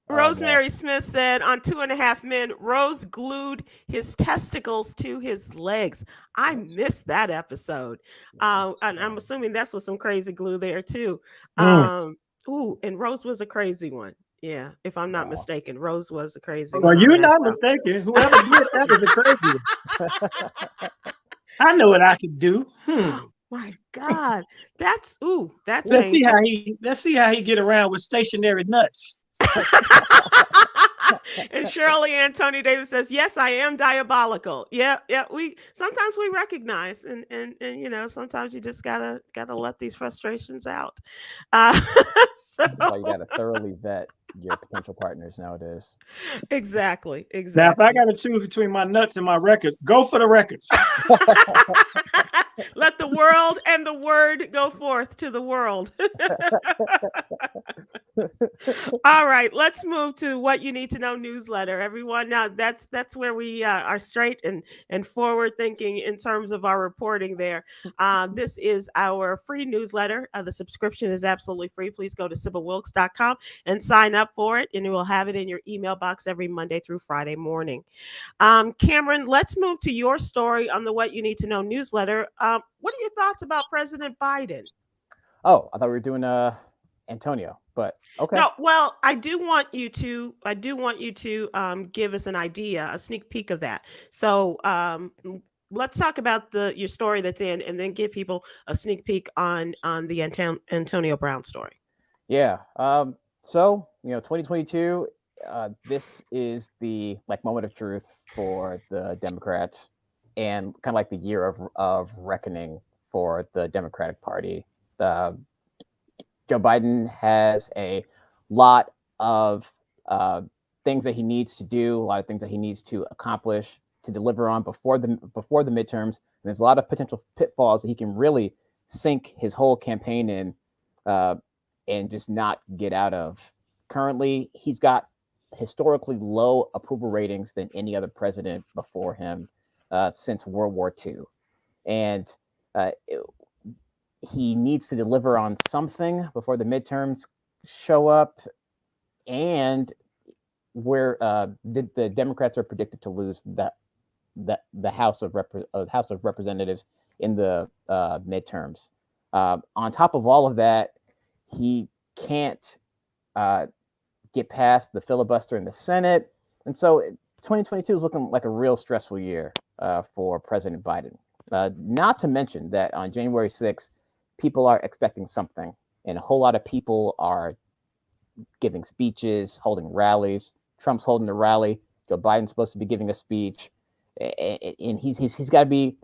Speaker 2: Rosemary Smith said on 2.5 Men, Rose glued his testicles to his legs. I missed that episode. And I'm assuming that's with some crazy glue there too. And Rose was a crazy one. Yeah, if I'm not mistaken, Rose was a crazy one.
Speaker 1: Well, you're not mistaken. Whoever did that was a crazy one. I know what I can do.
Speaker 2: My God, that's
Speaker 1: let's
Speaker 2: painful.
Speaker 1: see how he get around with stationary nuts.
Speaker 2: And Shirley Ann Tony Davis says, yes, I am diabolical. Yeah, yeah. We sometimes we recognize, and you know, sometimes you just gotta let these frustrations out. Uh, so
Speaker 3: That's why you got to thoroughly vet your potential partners nowadays.
Speaker 2: exactly,
Speaker 1: Now, if I
Speaker 2: exactly.
Speaker 1: got to choose between my nuts and my records, go for the records.
Speaker 2: Let the world and the word go forth to the world. All right, let's move to what you need to know newsletter, everyone. Now that's where we are straight and forward thinking in terms of our reporting. There, this is our free newsletter. The subscription is absolutely free. Please go to SybilWilkes.com and sign up for it, and you will have it in your email box every Monday through Friday morning. Khameron, let's move to your story on the What You Need to Know newsletter. What are your thoughts about President Biden?
Speaker 3: Oh, I thought we were doing Antonio, but okay.
Speaker 2: No, well, I do want you to give us an idea, a sneak peek of that. So let's talk about your story that's in, and then give people a sneak peek on the Antonio Brown story.
Speaker 3: Yeah. So 2022. This is the moment of truth for the Democrats, and kind of like the year of reckoning for the Democratic Party. Joe Biden has a lot of things that he needs to do, a lot of things that he needs to accomplish, to deliver on before the midterms. And there's a lot of potential pitfalls that he can really sink his whole campaign in, and just not get out of. Currently, he's got historically low approval ratings than any other president before him since World War II. And he needs to deliver on something before the midterms show up. And where the Democrats are predicted to lose the House of Representatives in the midterms. On top of all of that, he can't get past the filibuster in the Senate, and so 2022 is looking like a real stressful year for President Biden. Not to mention that on January 6th, people are expecting something, and a whole lot of people are giving speeches, holding rallies. Trump's holding a rally. Joe Biden's supposed to be giving a speech, and he's got to be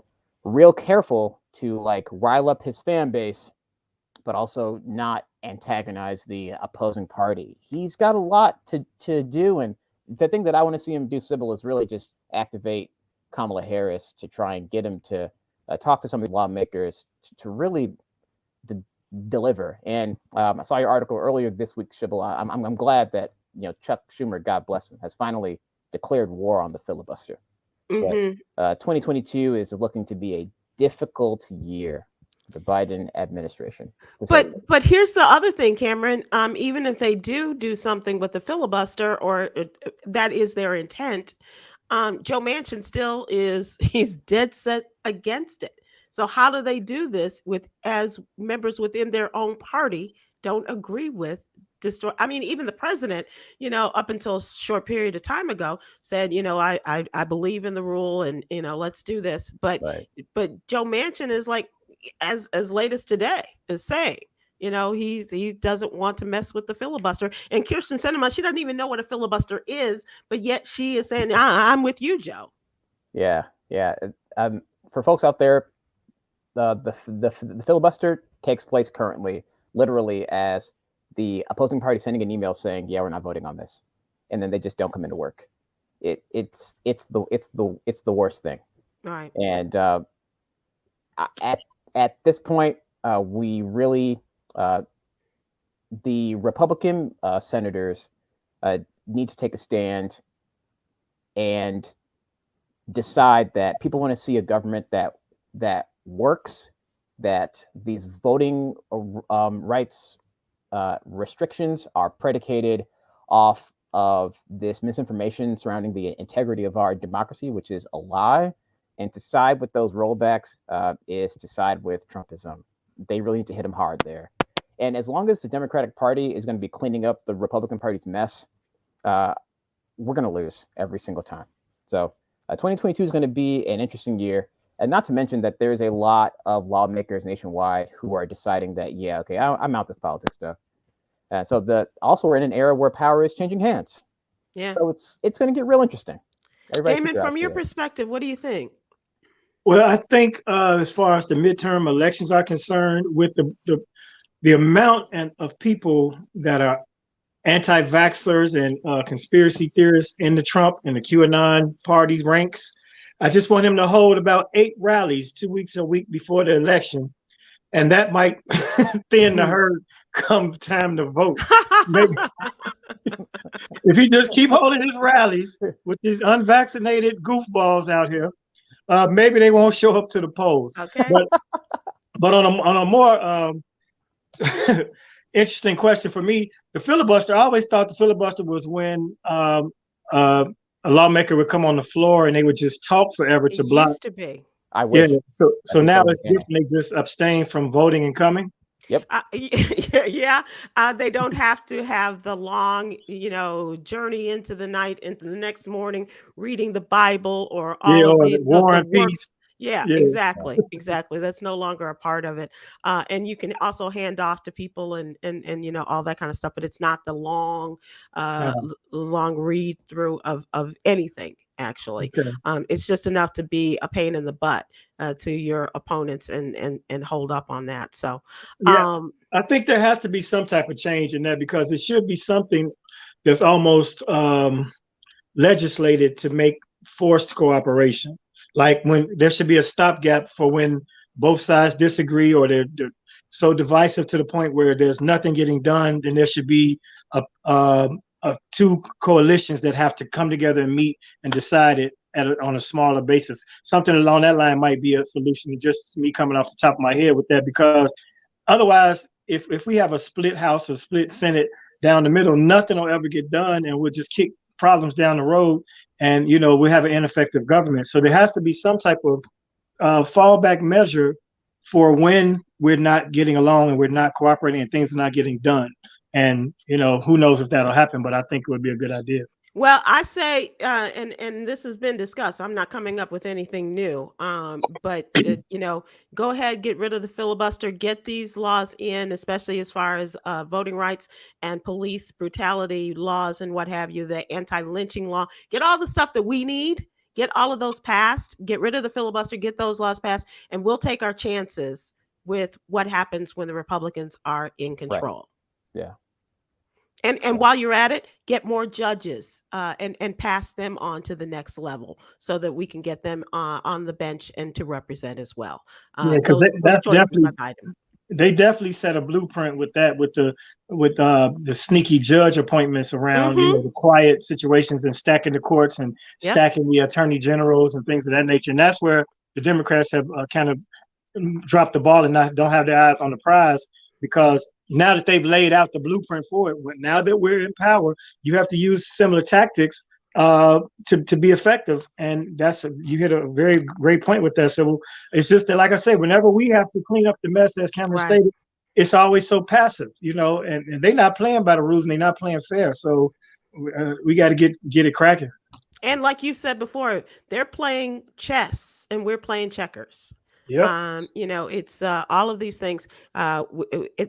Speaker 3: real careful to rile up his fan base, but also not antagonize the opposing party. He's got a lot to do, and the thing that I want to see him do, Sybil, is really just activate Kamala Harris to try and get him to talk to some of these lawmakers to really deliver. And I saw your article earlier this week, Sybil. I'm glad that Chuck Schumer, God bless him, has finally declared war on the filibuster.
Speaker 2: Mm-hmm.
Speaker 3: But 2022 is looking to be a difficult year for the Biden administration.
Speaker 2: But here's the other thing, Khameron. Even if they do something with the filibuster, or that is their intent, Joe Manchin still he's dead set against it. So how do they do this as members within their own party don't agree with destroy? I mean, even the president, up until a short period of time ago said, I believe in the rule, and let's do this. But Joe Manchin is as late as today is saying, he doesn't want to mess with the filibuster. And Kirsten Sinema, she doesn't even know what a filibuster is, but yet she is saying, I'm with you, Joe.
Speaker 3: Yeah. For folks out there, the filibuster takes place currently, literally, as the opposing party sending an email saying, "Yeah, we're not voting on this," and then they just don't come into work. It's the worst thing.
Speaker 2: All right.
Speaker 3: And at this point, we really the Republican senators need to take a stand and decide that people want to see a government that works, that these voting rights restrictions are predicated off of this misinformation surrounding the integrity of our democracy, which is a lie. And to side with those rollbacks is to side with Trumpism. They really need to hit them hard there. And as long as the Democratic Party is going to be cleaning up the Republican Party's mess, we're going to lose every single time. So 2022 is going to be an interesting year. And not to mention that there's a lot of lawmakers nationwide who are deciding that, yeah, okay, I'm out this politics stuff. So also we're in an era where power is changing hands.
Speaker 2: Yeah.
Speaker 3: So it's going to get real interesting.
Speaker 2: Damon, from your perspective, what do you think?
Speaker 1: Well, I think as far as the midterm elections are concerned, with the amount of people that are anti-vaxxers and conspiracy theorists in the Trump and the QAnon party's ranks, I just want him to hold about 8 rallies 2 weeks a week before the election, and that might thin the herd come time to vote. Maybe if he just keep holding his rallies with these unvaccinated goofballs out here, maybe they won't show up to the polls.
Speaker 2: Okay.
Speaker 1: But on a more interesting question for me, the filibuster, I always thought the filibuster was when a lawmaker would come on the floor and they would just talk forever to block.
Speaker 2: Used to be.
Speaker 3: I wish.
Speaker 1: Yeah, so now it's different. They just abstain from voting and coming.
Speaker 3: Yep.
Speaker 2: Yeah. They don't have to have the long, journey into the night, into the next morning, reading the Bible or all of the
Speaker 1: War and
Speaker 2: work.
Speaker 1: Peace.
Speaker 2: Yeah, exactly. That's no longer a part of it. And you can also hand off to people and all that kind of stuff, but it's not the long, long read through of anything. Actually, it's just enough to be a pain in the butt to your opponents and hold up on that. So,
Speaker 1: I think there has to be some type of change in that, because it should be something that's almost legislated to make forced cooperation. Like when there should be a stopgap for when both sides disagree or they're so divisive to the point where there's nothing getting done. Then there should be two coalitions that have to come together and meet and decide it on a smaller basis. Something along that line might be a solution. Just me coming off the top of my head with that, because otherwise, if we have a split House or split Senate down the middle, nothing will ever get done, and we'll just kick problems down the road, and we have an ineffective government. So there has to be some type of fallback measure for when we're not getting along and we're not cooperating and things are not getting done. And who knows if that'll happen, but I think it would be a good idea.
Speaker 2: Well, I say, and this has been discussed. I'm not coming up with anything new, but go ahead, get rid of the filibuster, get these laws in, especially as far as voting rights and police brutality laws and what have you, the anti-lynching law. Get all the stuff that we need. Get all of those passed. Get rid of the filibuster. Get those laws passed, and we'll take our chances with what happens when the Republicans are in control.
Speaker 3: Right. Yeah.
Speaker 2: And while you're at it, get more judges and pass them on to the next level so that we can get them on the bench and to represent as well.
Speaker 1: Because that's definitely, they definitely set a blueprint with that, with the sneaky judge appointments around, the quiet situations and stacking the courts and stacking the attorney generals and things of that nature. And that's where the Democrats have kind of dropped the ball and don't have their eyes on the prize. Because now that they've laid out the blueprint for it, now that we're in power, you have to use similar tactics to be effective. And you hit a very great point with that. So it's just that, like I say, whenever we have to clean up the mess, as Khameron stated, it's always so passive, and they're not playing by the rules and they're not playing fair. So we got to get it cracking.
Speaker 2: And like you said before, they're playing chess and we're playing checkers.
Speaker 1: Yeah.
Speaker 2: It's all of these things, and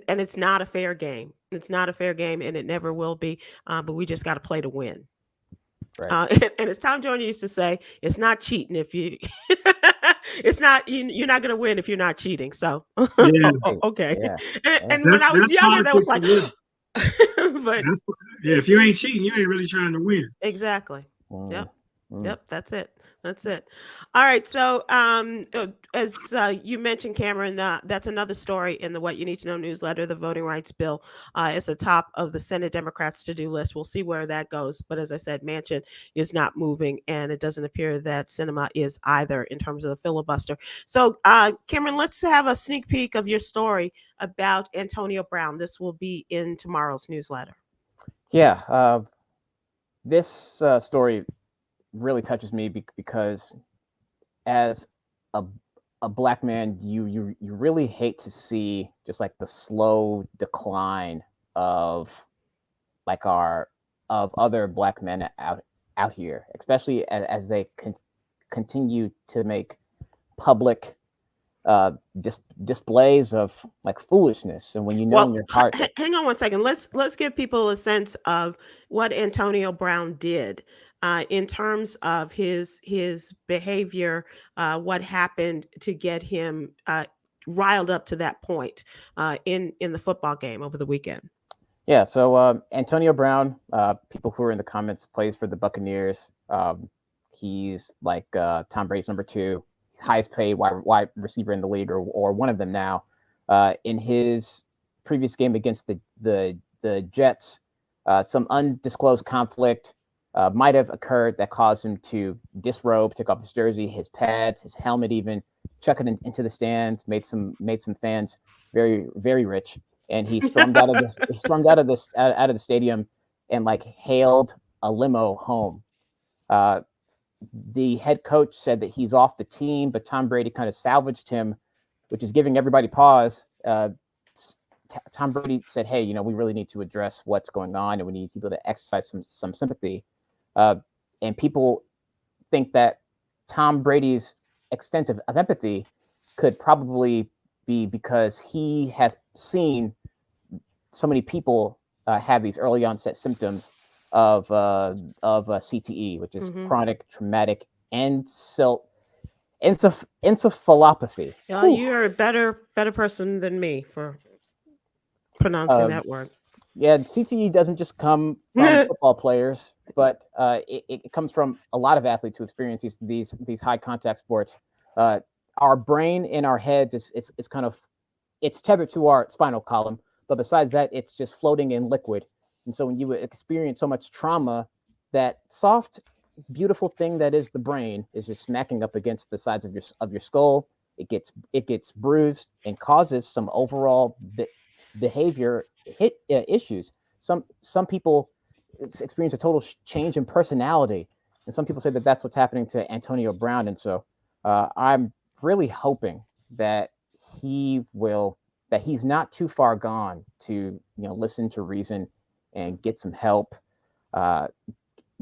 Speaker 2: it's not a fair game. It's not a fair game, and it never will be. But we just got to play to win. Right. And as Tom Jones used to say, it's not cheating if you. It's not. You're not going to win if you're not cheating. So okay. Yeah. And when I was younger, that was like. But
Speaker 1: if you ain't cheating, you ain't really trying to win.
Speaker 2: Exactly. Yep. That's it. All right. So, as you mentioned, Khameron, that's another story in the What You Need to Know newsletter. The voting rights bill is the top of the Senate Democrats' to-do list. We'll see where that goes. But as I said, Manchin is not moving, and it doesn't appear that Sinema is either in terms of the filibuster. So, Khameron, let's have a sneak peek of your story about Antonio Brown. This will be in tomorrow's newsletter.
Speaker 3: Yeah. This story really touches me because as a black man, you really hate to see just like the slow decline of other black men out here, especially as they continue to make public displays of like foolishness. And when you know in your heart that,
Speaker 2: hang on one second. Let's give people a sense of what Antonio Brown did in terms of his behavior. What happened to get him riled up to that point in the football game over the weekend?
Speaker 3: yeah, so Antonio Brown, people who are in the comments, plays for the Buccaneers. He's like Tom Brady's number 2, highest paid wide receiver in the league, or one of them now. In his previous game against the Jets, some undisclosed conflict might have occurred that caused him to disrobe, take off his jersey, his pads, his helmet, even chuck it into the stands. Made some fans very, very rich. And he stormed out of the stadium and like hailed a limo home. The head coach said that he's off the team, but Tom Brady kind of salvaged him, which is giving everybody pause. Tom Brady said, "Hey, we really need to address what's going on, and we need people to exercise some sympathy." And people think that Tom Brady's extent of empathy could probably be because he has seen so many people have these early onset symptoms of CTE, which is chronic traumatic encephalopathy.
Speaker 2: Yeah, you're a better person than me for pronouncing that word.
Speaker 3: Yeah, CTE doesn't just come from football players, but it comes from a lot of athletes who experience these high contact sports. Our brain in our heads is kind of, it's tethered to our spinal column, but besides that, it's just floating in liquid. And so when you experience so much trauma, that soft, beautiful thing that is the brain is just smacking up against the sides of your skull. It gets bruised and causes some overall behavior issues. Some people experience a total change in personality, and some people say that that's what's happening to Antonio Brown. And so I'm really hoping that he's not too far gone to listen to reason and get some help,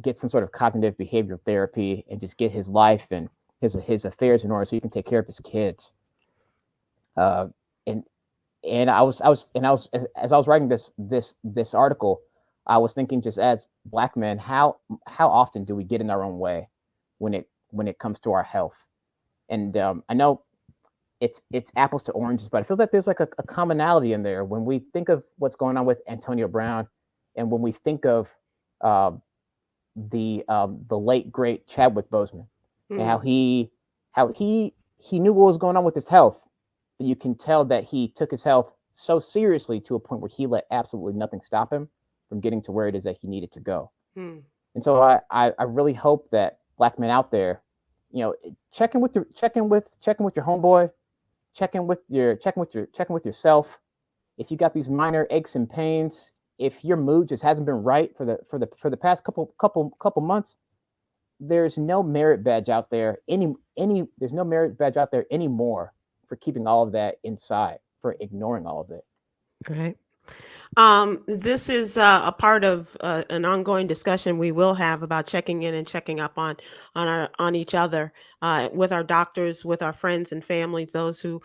Speaker 3: get some sort of cognitive behavioral therapy, and just get his life and his affairs in order so he can take care of his kids. And I was as I was writing this article, I was thinking, just as Black men, how often do we get in our own way when it comes to our health? And I know it's apples to oranges, but I feel that there's like a commonality in there when we think of what's going on with Antonio Brown, and when we think of the late great Chadwick Boseman, and how he knew what was going on with his health. But you can tell that he took his health so seriously to a point where he let absolutely nothing stop him from getting to where it is that he needed to go. And so I really hope that Black men out there, check in with your homeboy, check in with yourself. If you got these minor aches and pains, if your mood just hasn't been right for the past couple months, there's no merit badge out there there's no merit badge out there anymore for keeping all of that inside, for ignoring all of it.
Speaker 2: Right. This is a part of an ongoing discussion we will have about checking in and checking up on each other, with our doctors, with our friends and family, those who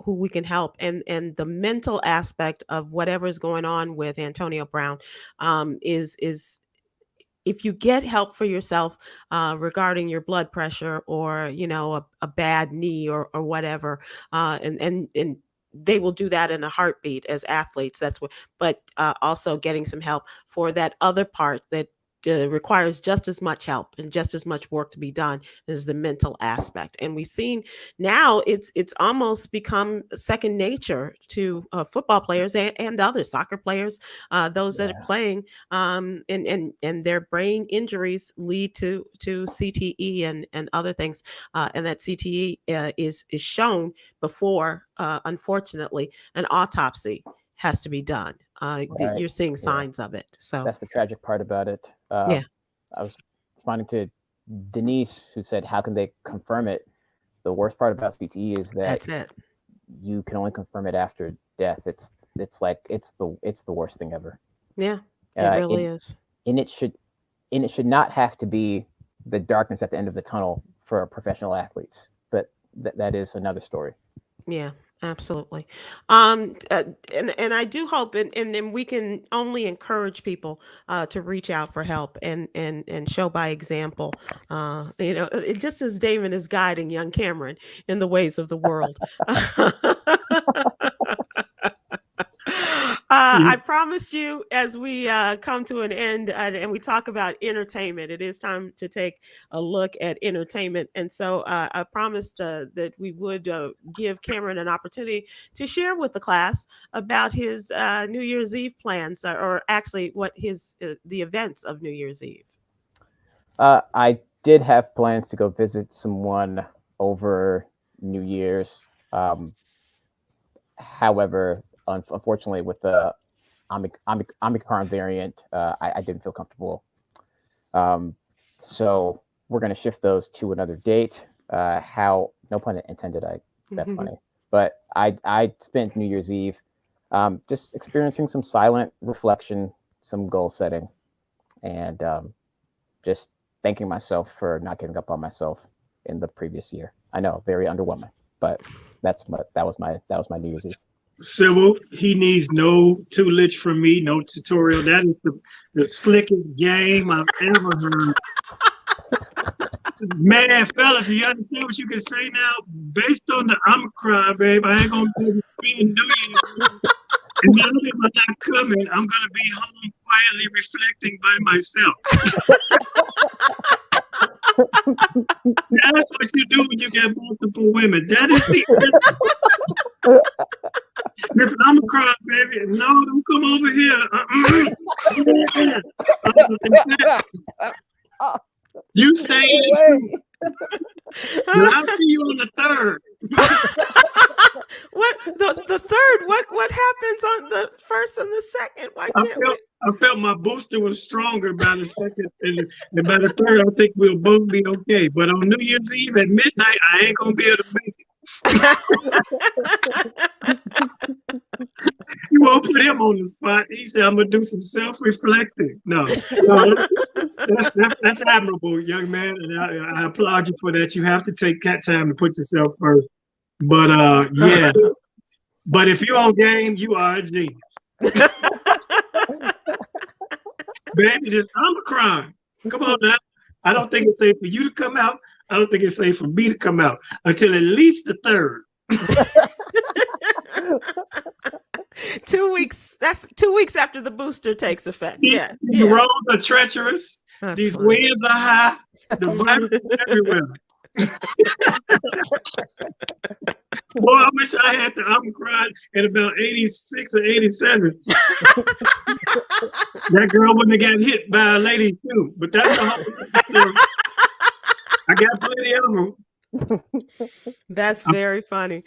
Speaker 2: we can help, and the mental aspect of whatever is going on with Antonio Brown is if you get help for yourself regarding your blood pressure, or a bad knee, or whatever, and they will do that in a heartbeat as athletes. That's what, but also getting some help for that other part that requires just as much help and just as much work to be done as the mental aspect. And we've seen now it's almost become second nature to football players and other soccer players, those that are playing, and their brain injuries lead to CTE and other things, and that CTE is shown before, unfortunately, an autopsy has to be done.
Speaker 3: Right.
Speaker 2: You're seeing signs of it. So
Speaker 3: that's the tragic part about it. I was responding to Denise, who said, "How can they confirm it?" The worst part about CTE is that
Speaker 2: that's it.
Speaker 3: You can only confirm it after death. It's the worst thing ever.
Speaker 2: Yeah, it really is.
Speaker 3: And it should not have to be the darkness at the end of the tunnel for professional athletes. But that is another story.
Speaker 2: Yeah, absolutely. And I do hope, and we can only encourage people to reach out for help and show by example. Just as Damon is guiding young Cameron in the ways of the world. I promised you as we come to an end and we talk about entertainment, it is time to take a look at entertainment. And so I promised that we would give Cameron an opportunity to share with the class about his New Year's Eve plans, or actually what his the events of New Year's Eve.
Speaker 3: I did have plans to go visit someone over New Year's. However, unfortunately, with the Omicron variant, I didn't feel comfortable. So we're going to shift those to another date. No pun intended. That's funny. But I spent New Year's Eve just experiencing some silent reflection, some goal setting, and just thanking myself for not giving up on myself in the previous year. I know, very underwhelming, but that was my New Year's Eve.
Speaker 1: Sybil, he needs no tutelage from me, no tutorial. That is the slickest game I've ever heard. Man, fellas, do you understand what you can say now? Based on the Omicron, babe, I ain't gonna be able to spend New Year's. And not only am I not coming, I'm gonna be home quietly reflecting by myself. That's what you do when you get multiple women. That is the if I'm a cry, baby, no, don't come over here. You stay in. I'll see you on the 3rd.
Speaker 2: What the 3rd? What happens on the 1st and the 2nd? Why can't we?
Speaker 1: I felt my booster was stronger by the 2nd, and by the 3rd, I think we'll both be okay. But on New Year's Eve at midnight, I ain't gonna be able to make it. You won't put him on the spot. He said, "I'm gonna do some self-reflecting." No, that's admirable, young man, and I applaud you for that. You have to take time to put yourself first. But yeah. But if you're on game, you are a genius. Baby, this Omicron. Come on now. I don't think it's safe for you to come out. I don't think it's safe for me to come out until at least the 3rd.
Speaker 2: 2 weeks. That's 2 weeks after the booster takes effect. Yeah.
Speaker 1: The roads are treacherous.
Speaker 2: That's
Speaker 1: These
Speaker 2: funny.
Speaker 1: winds are high. The virus is everywhere. Boy, I wish I had the Omicron at about 86 or 87. That girl wouldn't have got hit by a lady too, but that's a whole story. I got plenty of them.
Speaker 2: That's very funny.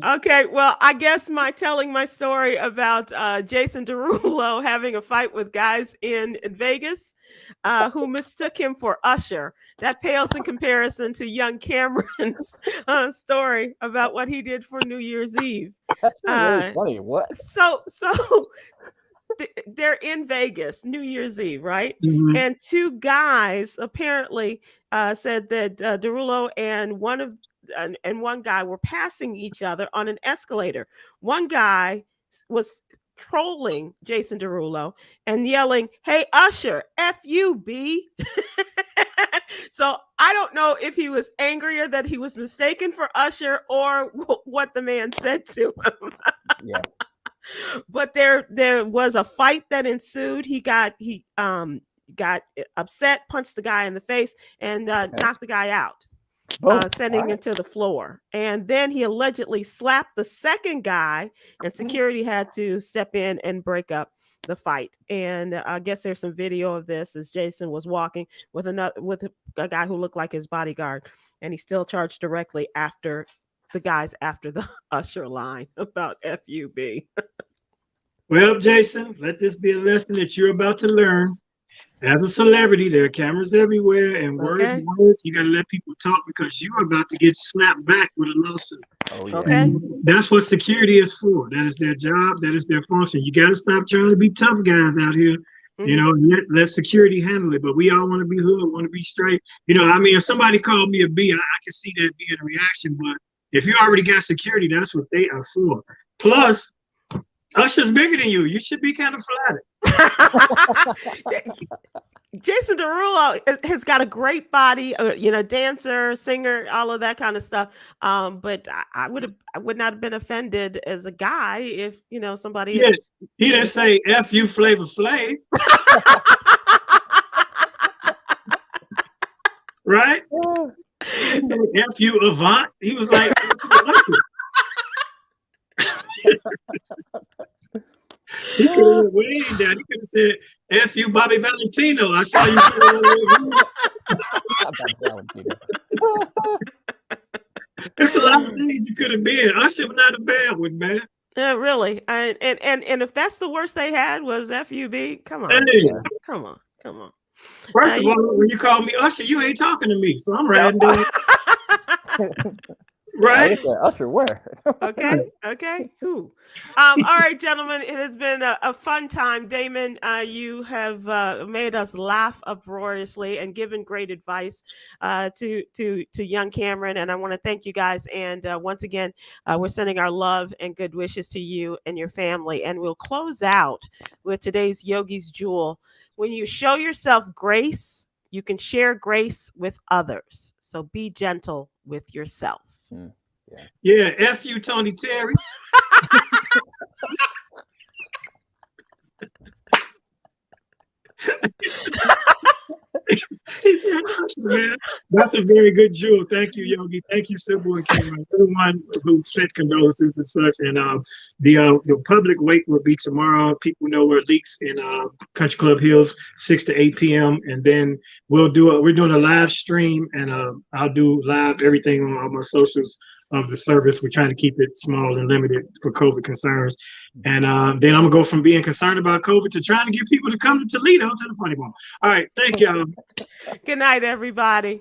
Speaker 2: Okay, well, I guess telling my story about Jason Derulo having a fight with guys in Vegas who mistook him for Usher, that pales in comparison to young Cameron's story about what he did for New Year's Eve.
Speaker 3: That's really funny. What?
Speaker 2: So they're in Vegas, New Year's Eve, right?
Speaker 1: Mhm.
Speaker 2: And 2 guys apparently said that Derulo and one guy were passing each other on an escalator. One guy was trolling Jason Derulo and yelling, "Hey Usher, F you, B." So I don't know if he was angrier that he was mistaken for Usher or what the man said to him.
Speaker 3: Yeah.
Speaker 2: But there was a fight that ensued. He got upset, punched the guy in the face, and knocked the guy out, sending him to the floor. And then he allegedly slapped the second guy, and security had to step in and break up the fight. And I guess there's some video of this as Jason was walking with a guy who looked like his bodyguard, and he still charged directly after the guys after the Usher line about FUB.
Speaker 1: Well, Jason, let this be a lesson that you're about to learn. As a celebrity, there are cameras everywhere, and words. You got to let people talk because you're about to get slapped back with a lawsuit.
Speaker 3: Oh, yeah.
Speaker 2: Okay.
Speaker 1: And that's what security is for. That is their job. That is their function. You got to stop trying to be tough guys out here. Mm-hmm. You know, let security handle it. But we all want to be hood, want to be straight. You know, I mean, if somebody called me a B, I can see that being a reaction. But If you already got security, that's what they are for. Plus, Usher's bigger than you. You should be kind of flattered.
Speaker 2: Jason Derulo has got a great body, dancer, singer, all of that kind of stuff. But I would not have been offended as a guy if somebody.
Speaker 1: Yeah, he didn't say "F you, Flavor Flav." Right? F you, Avant. He was like. He could have went way down. He could have said, F you, Bobby Valentino. I saw you. There's a lot of things you could have been. Usher was not a bad one, man.
Speaker 2: Yeah, really. And if that's the worst they had was FUB, come on.
Speaker 1: Hey.
Speaker 2: Come on.
Speaker 1: First of all, when you call me Usher, you ain't talking to me. So I'm riding down. Right?
Speaker 3: Usher, where?
Speaker 2: Okay. Cool. All right, gentlemen. It has been a fun time. Damon, you have made us laugh uproariously and given great advice to young Khameron. And I want to thank you guys. And once again, we're sending our love and good wishes to you and your family. And we'll close out with today's Yogi's Jewel. When you show yourself grace, you can share grace with others. So be gentle with yourself.
Speaker 1: Yeah, F you, Tony Terry. He said, man, that's a very good jewel. Thank you, Yogi. Thank you, Sybil and Khameron. Everyone who sent condolences and such. And the public wake will be tomorrow. People know where it leaks in Country Club Hills, 6 to 8 p.m. And then we're doing a live stream, and I'll do live everything on all my socials of the service. We're trying to keep it small and limited for COVID concerns. And then I'm gonna go from being concerned about COVID to trying to get people to come to Toledo to the Funny Bone. All right, thank y'all.
Speaker 2: Good night, everybody.